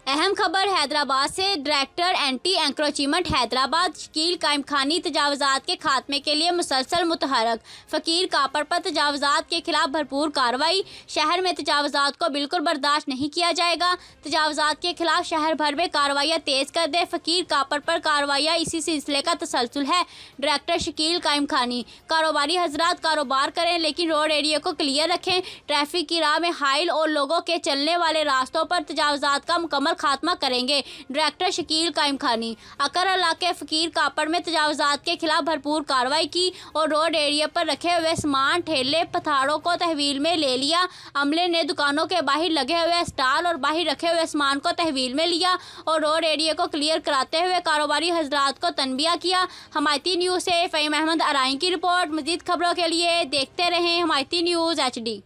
अहम खबर हैदराबाद से। Director anti encroachment Hyderabad Shakeel Kaimkhani तजावुज़ात के खात्मे के लिए मुसलसल मुतहरक। फ़कीर कापर पर तजावुज़ात के खिलाफ भरपूर कार्रवाई। शहर में तजावुज़ात को बिल्कुल बर्दाश्त नहीं किया जाएगा। तजावुज़ात के खिलाफ शहर भर में कार्रवाइयाँ तेज़ कर दे। फ़कीर कापर पर कार्रवाइयाँ इसी सिलसिले का तसलसल है। डायरेक्टर शकील कायमखानी, कारोबारी हजरात कारोबार करें लेकिन रोड एरिया को क्लियर रखें। ट्रैफिक की राह में हाइल और लोगों के चलने वाले रास्तों पर तजावुज़ात का मुकम्मल खात्मा करेंगे। डायरेक्टर शकील कायमखानी। अकर इलाके फ़कीर कापड़ में तजावुज़ात के खिलाफ भरपूर कार्रवाई की और रोड एरिया पर रखे हुए सामान ठेले पथारों को तहवील में ले लिया। अमले ने दुकानों के बाहर लगे हुए स्टॉल और बाहर रखे हुए सामान को तहवील में लिया और रोड एरिया को क्लियर कराते हुए कारोबारी हजरात को तनबिया किया। हमायती न्यूज़ से फ़हीम अहमद अराई की रिपोर्ट। मज़ीद खबरों के लिए देखते रहें हमायती न्यूज़ HD।